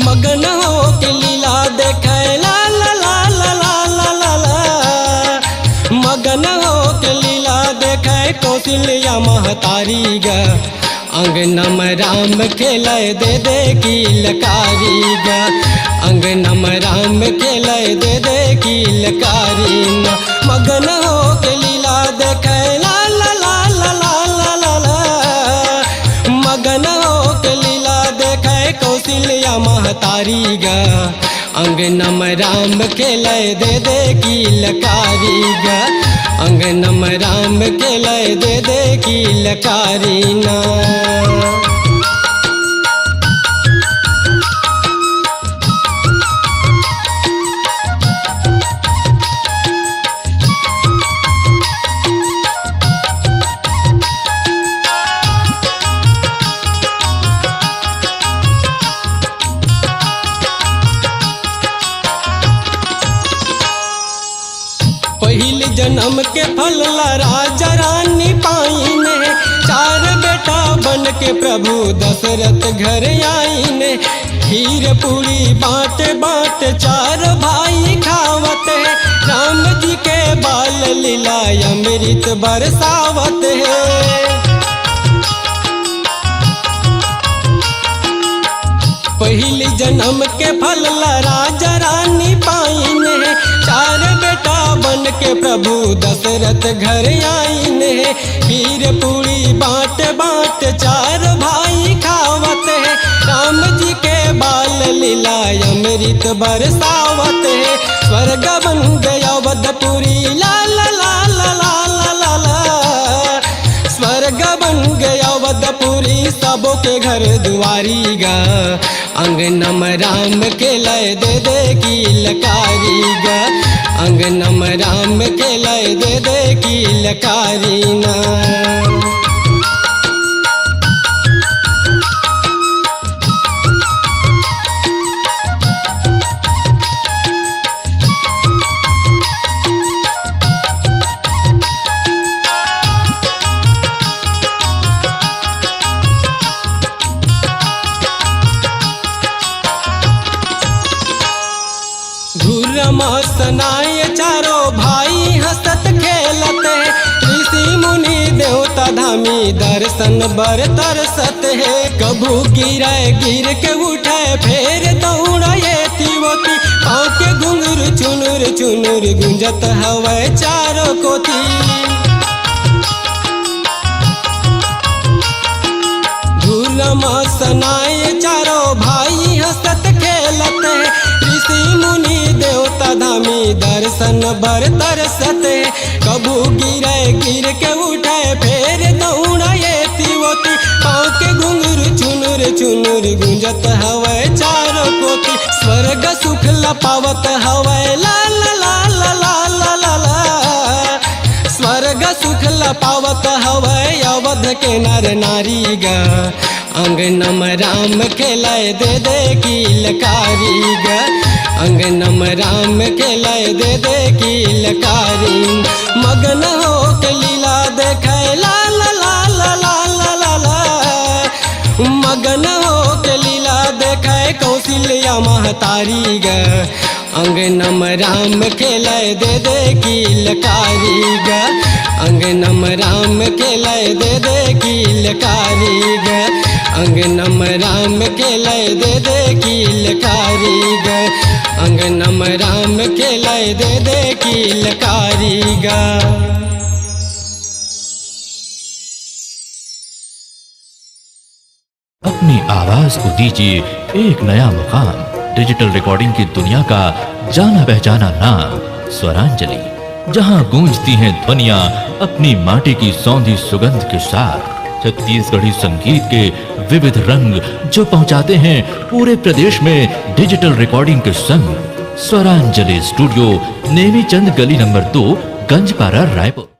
मगन हो के लीला देखे ला ला ला ला ला ला ला ला। मगन हो के लीला देखे कौशल्या महतारी गा, अंगना में राम खेलाए दे दे की लकारी गा, अंगना में राम खेलाए दे दे की लकारी ना। मगन हो के लीला देखे ला ला ला ला ला ला ला ला। मगन हो के लीला देखे कौशल्या महतारी गा, अंगना में राम खेलाए दे दे की लकारी गा, अंगना में राम खेलाए दे दे की लकारी ना। पहले जन्म के फल राजा रानी पाइन, चार बेटा बन के प्रभु दशरथ घर आइन। खीर पूरी बाँट बाँट चार भाई खावत है, राम जी के बाल लीला अमृत बरसावत है। पहली जन्म के फल राजा रानी पाइन, चार बेटा बन के प्रभु दशरथ घर आइन। खीर पूरी बाँट बाँट चार भाई खावत है, राम जी के बाल लीला अमृत बरसावत है। स्वर्ग बन गया अवधपुरी ला ला ला ला ला ला ला। स्वर्ग बन गया अवधपुरी सबों के घर दुआरी गा, अंगना में राम खेलाए दे दे की लकारी गा, अंगना में राम खेलाए दे दे की लकारी ना। मसनाए चारों भाई हंसत खेलत है, ऋषि मुनि देवता धामी दर्शन बर तरसत है। कभू गिराए गिर के उठे फेर दौड़ाए तिवती, पाँव के घुंघरू चुनुर चुनुर गुंजत हवे चारों कोती। मसनाए चारों भाई हंसत खेलत है, ऋषि मुनि देवता धामी दर्शन बर तरसत है। कबू गिरे गिर के उठे फेर दौड़ाए तिवती, पाँव के घुंघरू चुनुर चुनुर गुंजत हवे चारों कोती। स्वर्ग सुख लपावत हवे ला ला ला ला ला ला ला। स्वर्ग सुख लपावत हवे अवध के नर नारी गा, अंगना में राम खेलाए दे दे की लकारी गा, अंगना में राम खेलाए दे दे की लकारी। मगन हो के लीला देखे ला ला ला ला ला ला ला। मगन हो के लीला देखे कौशल्या महतारी गा, अंगना में राम खेलाए दे दे की लकारी गा, अंगना में राम खेलाए दे दे की लकारी गा, अंगना में राम खेलाए दे दे की लकारी गा, अंगना में राम खेलाए दे दे की लकारी गा। अपनी आवाज को दीजिए एक नया मुकाम, डिजिटल रिकॉर्डिंग की दुनिया का जाना पहचाना नाम स्वरांजलि, जहां गूंजती हैं ध्वनियां अपनी माटी की सौंधी सुगंध के साथ। छत्तीसगढ़ी संगीत के विविध रंग जो पहुंचाते हैं पूरे प्रदेश में डिजिटल रिकॉर्डिंग के संग। स्वरांजलि स्टूडियो, नेमीचंद गली नंबर 2, गंजपारा, रायपुर।